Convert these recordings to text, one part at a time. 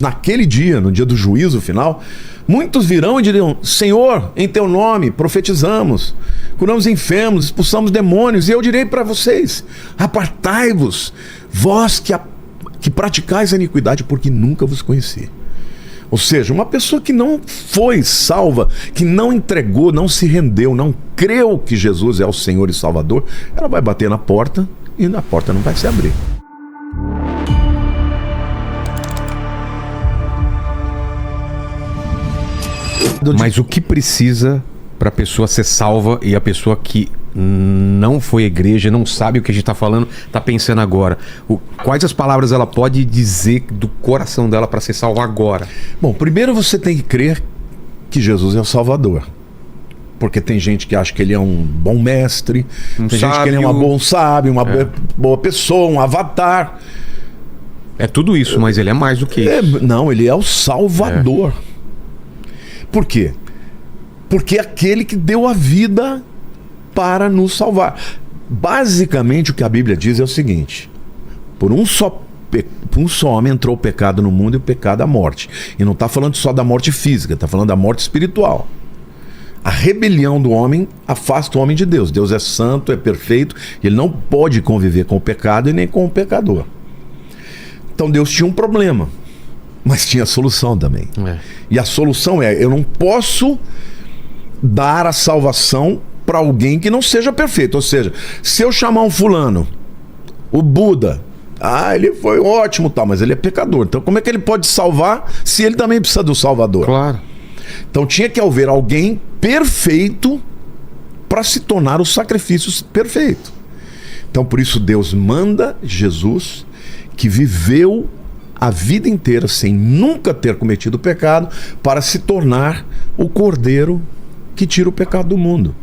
Naquele dia, no dia do juízo final, muitos virão e dirão: Senhor, em teu nome profetizamos, curamos enfermos, expulsamos demônios. E eu direi para vocês: apartai-vos, vós que praticais a iniquidade, porque nunca vos conheci. Ou seja, uma pessoa que não foi salva, que não entregou, não se rendeu, não creu que Jesus é o Senhor e Salvador, ela vai bater na porta e a porta não vai se abrir. Mas o que precisa para a pessoa ser salva e a pessoa que não foi à igreja, não sabe o que a gente está falando, está pensando agora? Quais as palavras ela pode dizer do coração dela para ser salva agora? Bom, primeiro você tem que crer que Jesus é o Salvador. Porque tem gente que acha que ele é um bom mestre, tem gente que ele é um bom sábio, uma boa pessoa, um avatar. É tudo isso, mas ele é mais do que isso. Não, ele é o Salvador. Por quê? Porque é aquele que deu a vida para nos salvar. Basicamente o que a Bíblia diz é o seguinte: por um só homem entrou o pecado no mundo, e o pecado a morte. E não está falando só da morte física, está falando da morte espiritual. A rebelião do homem afasta o homem de Deus. Deus é santo, é perfeito, e ele não pode conviver com o pecado e nem com o pecador. Então Deus tinha um problema, mas tinha solução também. E a solução é: eu não posso dar a salvação para alguém que não seja perfeito. Ou seja, se eu chamar um fulano, o Buda, ele foi ótimo, mas ele é pecador. Então como é que ele pode salvar se ele também precisa do Salvador? Claro. Então tinha que haver alguém perfeito para se tornar o sacrifício perfeito. Então por isso Deus manda Jesus, que viveu a vida inteira sem nunca ter cometido pecado, para se tornar o Cordeiro que tira o pecado do mundo.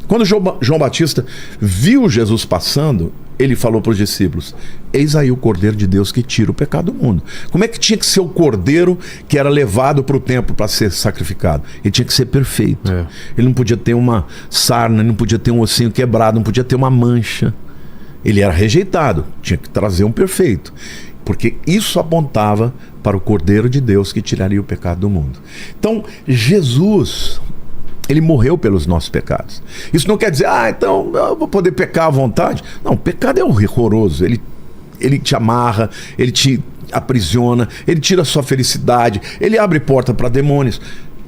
Quando João Batista viu Jesus passando, ele falou para os discípulos: eis aí o Cordeiro de Deus que tira o pecado do mundo. Como é que tinha que ser o cordeiro que era levado para o templo para ser sacrificado? Ele tinha que ser perfeito. Ele não podia ter uma sarna, não podia ter um ossinho quebrado, não podia ter uma mancha. Ele era rejeitado, tinha que trazer um perfeito, porque isso apontava para o Cordeiro de Deus que tiraria o pecado do mundo. Então Jesus, ele morreu pelos nossos pecados. Isso não quer dizer: então eu vou poder pecar à vontade. Não, o pecado é horroroso. Ele te amarra, ele te aprisiona, ele tira a sua felicidade, ele abre porta para demônios.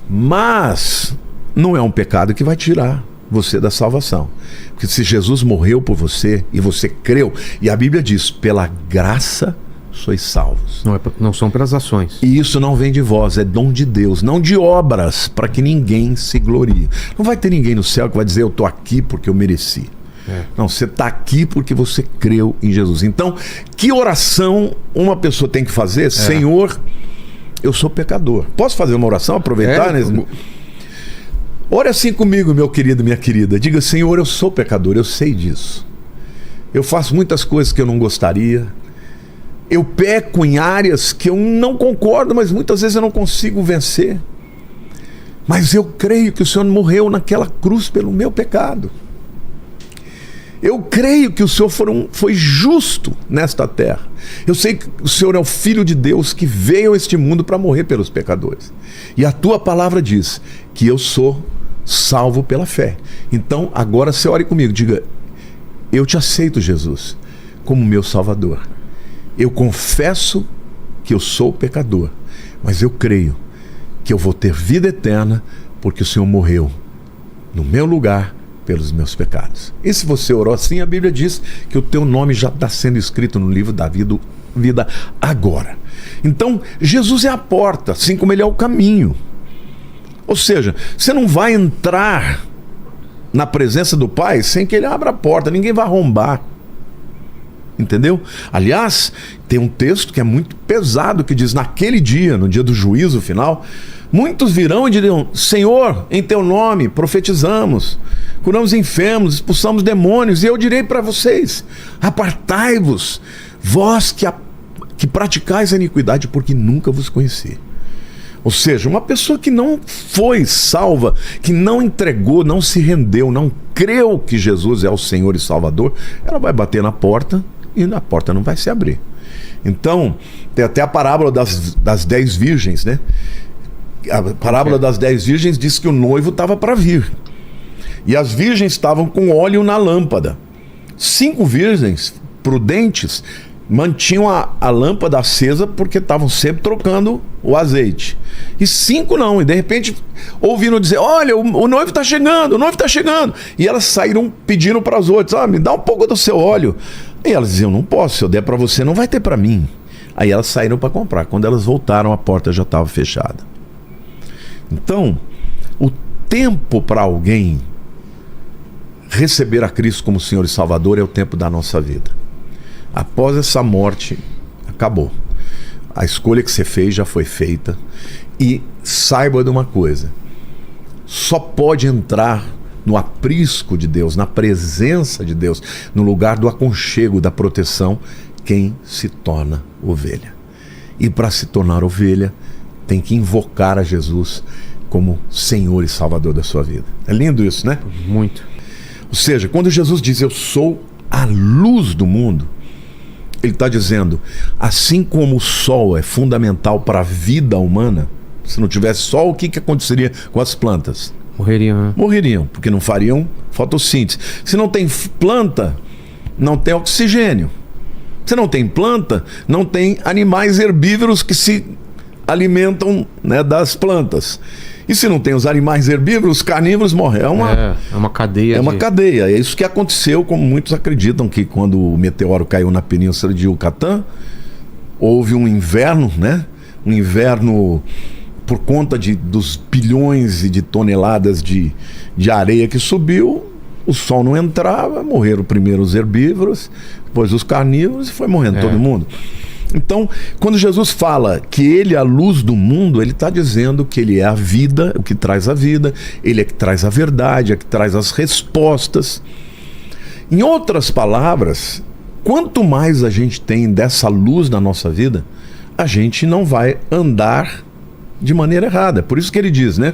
Mas não é um pecado que vai tirar você da salvação. Porque se Jesus morreu por você e você creu, e a Bíblia diz: pela graça sois salvos. Não são pelas ações. E isso não vem de vós, é dom de Deus, não de obras, para que ninguém se glorie. Não vai ter ninguém no céu que vai dizer: eu estou aqui porque eu mereci. Não, você está aqui porque você creu em Jesus. Então, que oração uma pessoa tem que fazer? Senhor, eu sou pecador. Posso fazer uma oração? Aproveitar? Ore assim comigo, meu querido, minha querida. Diga: Senhor, eu sou pecador, eu sei disso. Eu faço muitas coisas que eu não gostaria. Eu peco em áreas que eu não concordo, mas muitas vezes eu não consigo vencer. Mas eu creio que o Senhor morreu naquela cruz pelo meu pecado. Eu creio que o Senhor foi justo nesta terra. Eu sei que o Senhor é o Filho de Deus que veio a este mundo para morrer pelos pecadores. E a tua palavra diz que eu sou salvo pela fé. Então agora você ore comigo, diga: eu te aceito, Jesus, como meu Salvador. Eu confesso que eu sou pecador, mas eu creio que eu vou ter vida eterna, porque o Senhor morreu no meu lugar pelos meus pecados. E se você orou assim, a Bíblia diz que o teu nome já está sendo escrito no livro da vida agora. Então Jesus é a porta, assim como ele é o caminho. Ou seja, você não vai entrar na presença do Pai sem que ele abra a porta, ninguém vai arrombar. Entendeu? Aliás, tem um texto que é muito pesado, que diz: naquele dia, no dia do juízo final, muitos virão e dirão: Senhor, em teu nome profetizamos, curamos enfermos, expulsamos demônios. E eu direi para vocês: apartai-vos, vós que praticais a iniquidade, porque nunca vos conheci. Ou seja, uma pessoa que não foi salva, que não entregou, não se rendeu, não creu que Jesus é o Senhor e Salvador, ela vai bater na porta e a porta não vai se abrir. Então, tem até a parábola das 10 virgens, né? A parábola das 10 virgens diz que o noivo estava para vir. E as virgens estavam com óleo na lâmpada. 5 virgens prudentes mantinham a lâmpada acesa porque estavam sempre trocando o azeite. E 5 não. E de repente ouviram dizer: olha, o noivo está chegando, o noivo está chegando. E elas saíram pedindo para as outras: me dá um pouco do seu óleo. E elas diziam: não posso, se eu der para você não vai ter para mim. Aí elas saíram para comprar. Quando elas voltaram, a porta já estava fechada. Então, o tempo para alguém receber a Cristo como Senhor e Salvador é o tempo da nossa vida. Após essa morte, acabou. A escolha que você fez já foi feita. E saiba de uma coisa: só pode entrar no aprisco de Deus, na presença de Deus, no lugar do aconchego, da proteção, quem se torna ovelha. E para se tornar ovelha, tem que invocar a Jesus como Senhor e Salvador da sua vida. É lindo isso, né? Muito. Ou seja, quando Jesus diz: eu sou a luz do mundo, ele está dizendo, assim como o sol é fundamental para a vida humana, se não tivesse sol, o que aconteceria com as plantas? Morreriam, né? Morreriam, porque não fariam fotossíntese. Se não tem planta, não tem oxigênio. Se não tem planta, não tem animais herbívoros que se alimentam, né, das plantas. E se não tem os animais herbívoros, os carnívoros morrem. É uma cadeia. É uma cadeia. É isso que aconteceu, como muitos acreditam, que quando o meteoro caiu na península de Yucatán, houve um inverno, né? Um inverno por conta dos bilhões de toneladas de areia que subiu. O sol não entrava, morreram primeiro os herbívoros, depois os carnívoros e foi morrendo todo mundo. Então, quando Jesus fala que ele é a luz do mundo, ele está dizendo que ele é a vida, o que traz a vida, ele é que traz a verdade, é que traz as respostas. Em outras palavras, quanto mais a gente tem dessa luz na nossa vida, a gente não vai andar de maneira errada. Por isso que ele diz, né?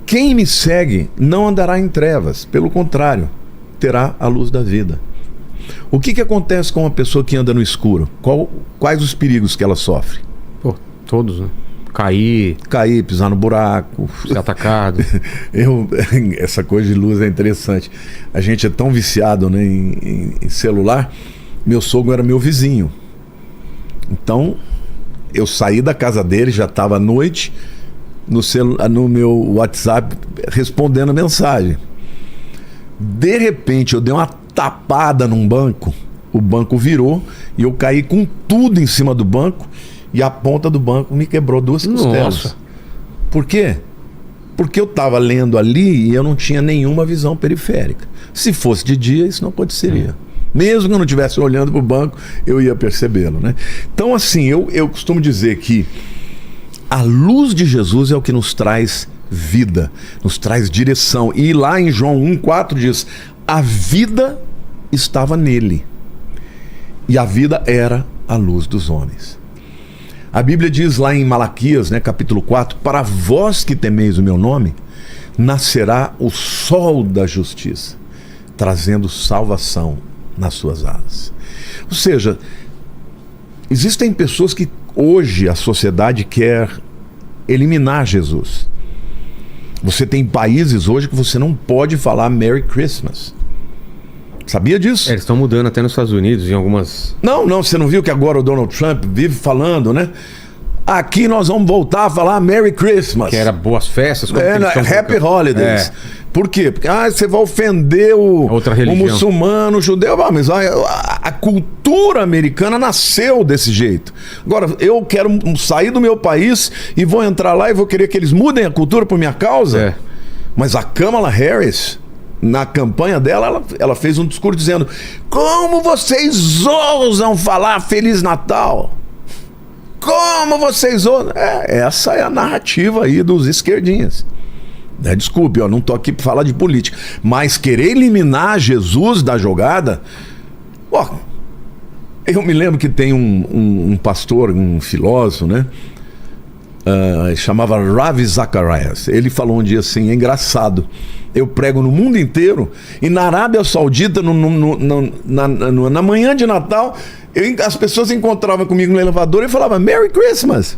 Quem me segue não andará em trevas, pelo contrário, terá a luz da vida. O que acontece com uma pessoa que anda no escuro? Quais os perigos que ela sofre? Pô, todos, né? Cair, pisar no buraco, ser atacado. Essa coisa de luz é interessante. A gente é tão viciado, né, em celular. Meu sogro era meu vizinho. Então, eu saí da casa dele, já estava à noite, no meu WhatsApp, respondendo a mensagem. De repente, eu dei uma tapada num banco, o banco virou e eu caí com tudo em cima do banco e a ponta do banco me quebrou 2 costelas. Nossa. Por quê? Porque eu estava lendo ali e eu não tinha nenhuma visão periférica. Se fosse de dia, isso não aconteceria. Mesmo que eu não estivesse olhando para o banco, eu ia percebê-lo, né? Então, assim, eu costumo dizer que a luz de Jesus é o que nos traz vida, nos traz direção. E lá em João 1,4 diz: a vida estava nele e a vida era a luz dos homens. A Bíblia diz lá em Malaquias, né, capítulo 4: para vós que temeis o meu nome, nascerá o sol da justiça, trazendo salvação nas suas asas. Ou seja, existem pessoas que hoje a sociedade quer eliminar Jesus. Você tem países hoje que você não pode falar Merry Christmas. Sabia disso? Eles estão mudando até nos Estados Unidos, em algumas... Não, você não viu que agora o Donald Trump vive falando, né? Aqui nós vamos voltar a falar Merry Christmas. Que era boas festas. Happy Holidays. Por quê? Porque você vai ofender o muçulmano, o judeu. Mas a cultura americana nasceu desse jeito. Agora, eu quero sair do meu país e vou entrar lá e vou querer que eles mudem a cultura por minha causa? Mas a Kamala Harris, na campanha dela, ela fez um discurso dizendo: como vocês ousam falar Feliz Natal? Como vocês ousam? Essa é a narrativa aí dos esquerdinhas. Desculpe, não estou aqui para falar de política, mas querer eliminar Jesus da jogada... eu me lembro que tem um pastor, um filósofo, né? Chamava Ravi Zacharias. Ele falou um dia assim: é engraçado, eu prego no mundo inteiro e na Arábia Saudita, na manhã de Natal, As pessoas encontravam comigo no elevador e falavam Merry Christmas.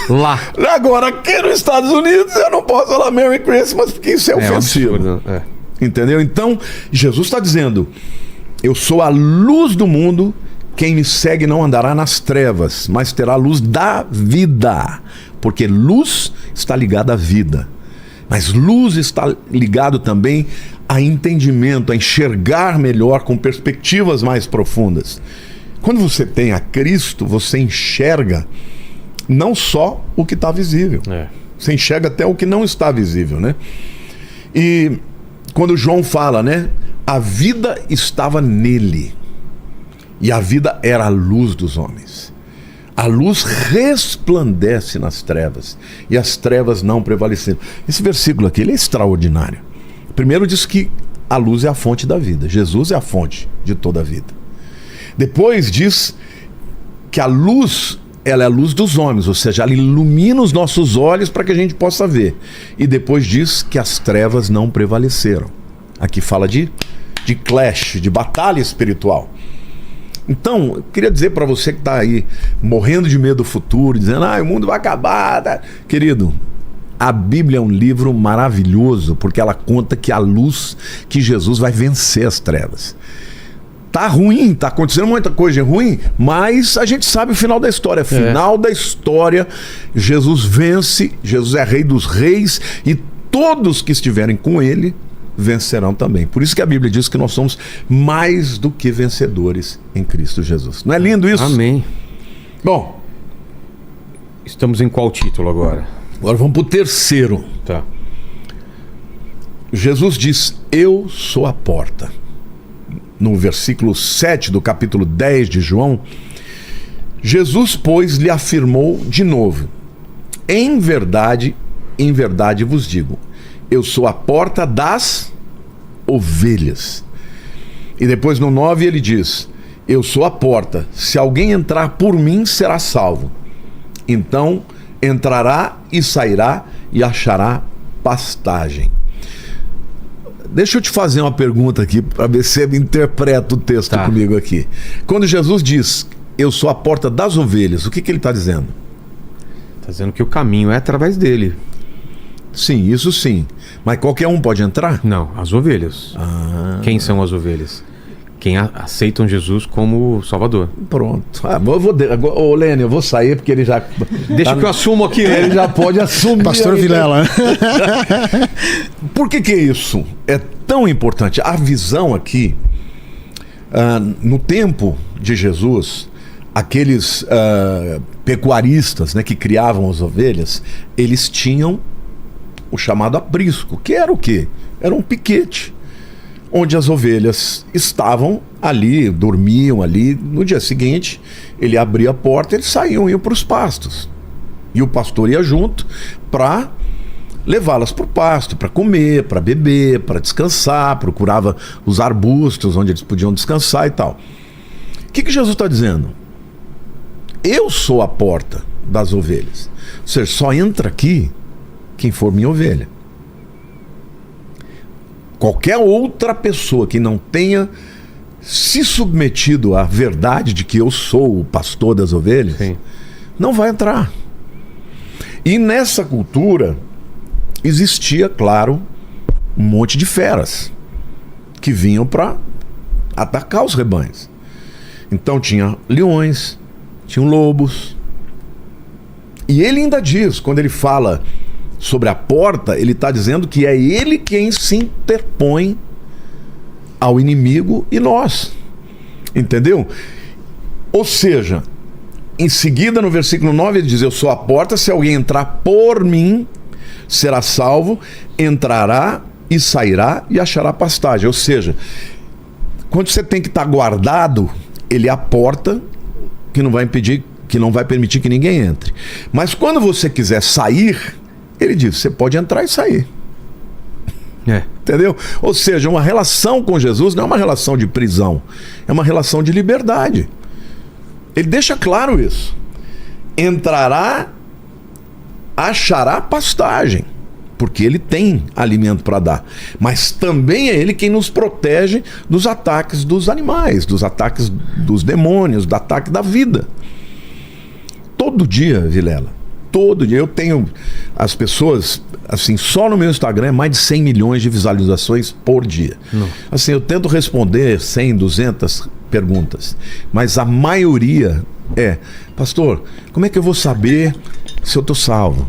Lá. Agora, aqui nos Estados Unidos, eu não posso falar Merry Christmas porque isso é ofensivo. Absurdo, Entendeu? Então, Jesus está dizendo: eu sou a luz do mundo, quem me segue não andará nas trevas, mas terá a luz da vida. Porque luz está ligada à vida. Mas luz está ligado também a entendimento, a enxergar melhor com perspectivas mais profundas. Quando você tem a Cristo, você enxerga não só o que está visível. Você enxerga até o que não está visível, né? E quando João fala, né? A vida estava nele. E a vida era a luz dos homens. A luz resplandece nas trevas, e as trevas não prevaleceram. Esse versículo aqui, ele é extraordinário. Primeiro diz que a luz é a fonte da vida. Jesus é a fonte de toda a vida. Depois diz que a luz, ela é a luz dos homens, ou seja, ela ilumina os nossos olhos para que a gente possa ver. E depois diz que as trevas não prevaleceram. Aqui fala de clash, de batalha espiritual. Então, eu queria dizer para você que está aí morrendo de medo do futuro, dizendo, o mundo vai acabar. Tá? Querido, a Bíblia é um livro maravilhoso, porque ela conta que a luz, que Jesus vai vencer as trevas. Tá ruim, tá acontecendo muita coisa ruim, mas a gente sabe o final da história. Final da história, Jesus vence, Jesus é rei dos reis, e todos que estiverem com ele vencerão também. Por isso que a Bíblia diz que nós somos mais do que vencedores em Cristo Jesus. Não é lindo isso? Amém. Bom, estamos em qual título agora? Agora vamos para o terceiro. Tá. Jesus diz: eu sou a porta. No versículo 7 do capítulo 10 de João, Jesus, pois, lhe afirmou de novo: em verdade vos digo, eu sou a porta das ovelhas. E depois no 9 ele diz: eu sou a porta, se alguém entrar por mim será salvo. Então entrará e sairá e achará pastagem. Deixa eu te fazer uma pergunta aqui para ver se você interpreta o texto comigo aqui. Quando Jesus diz: eu sou a porta das ovelhas, o que ele está dizendo? Está dizendo que o caminho é através dele. Sim, isso sim. Mas qualquer um pode entrar? Não, as ovelhas. Quem são as ovelhas? Quem aceitam Jesus como Salvador. Pronto. Ô, Lênin, eu vou sair porque ele já... Deixa que eu assumo aqui. Ele já pode assumir. Pastor Vilela. Por que isso é tão importante? A visão aqui, no tempo de Jesus, aqueles pecuaristas, né, que criavam as ovelhas, eles tinham o chamado aprisco, que era o quê? Era um piquete, onde as ovelhas estavam ali, dormiam ali. No dia seguinte, ele abria a porta, eles iam para os pastos. E o pastor ia junto para levá-las para o pasto, para comer, para beber, para descansar, procurava os arbustos onde eles podiam descansar e tal. O que Jesus está dizendo? Eu sou a porta das ovelhas. Ou seja, só entra aqui quem for minha ovelha. Qualquer outra pessoa que não tenha se submetido à verdade de que eu sou o pastor das ovelhas, não vai entrar. E nessa cultura existia, claro, um monte de feras que vinham para atacar os rebanhos. Então tinha leões, tinham lobos. E ele ainda diz, quando ele fala sobre a porta, ele está dizendo que é ele quem se interpõe ao inimigo e nós. Entendeu? Ou seja, em seguida no versículo 9 ele diz: eu sou a porta, se alguém entrar por mim será salvo, entrará e sairá e achará pastagem. Ou seja, quando você tem que estar guardado, ele é a porta que não vai impedir, que não vai permitir que ninguém entre. Mas quando você quiser sair, ele diz: você pode entrar e sair. Entendeu? Ou seja, uma relação com Jesus não é uma relação de prisão, é uma relação de liberdade. Ele deixa claro isso. Entrará, achará pastagem. porque ele tem alimento para dar. Mas também é ele quem nos protege dos ataques dos animais, dos ataques dos demônios, do ataque da vida. Todo dia, Vilela, todo dia. Eu tenho as pessoas, assim, só no meu Instagram é mais de 100 milhões de visualizações por dia. Assim, eu tento responder 100, 200 perguntas, mas a maioria é: pastor, como é que eu vou saber se eu estou salvo?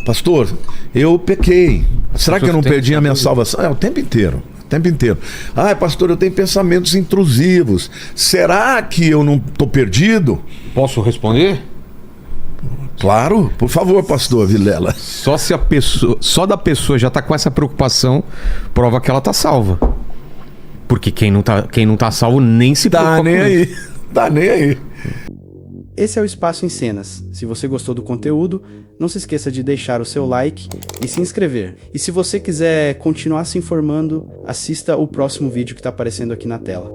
Pastor, eu pequei, será que eu não perdi a minha salvação? É o tempo inteiro. O tempo inteiro. Ah, pastor, eu tenho pensamentos intrusivos. Será que eu não estou perdido? Posso responder? Claro, por favor, pastor Vilela. Só da pessoa já tá com essa preocupação, prova que ela tá salva. Porque quem não tá salvo nem se preocupa. Tá nem aí. Tá nem aí. Esse é o Espaço em Cenas. Se você gostou do conteúdo, não se esqueça de deixar o seu like e se inscrever. E se você quiser continuar se informando, assista o próximo vídeo que está aparecendo aqui na tela.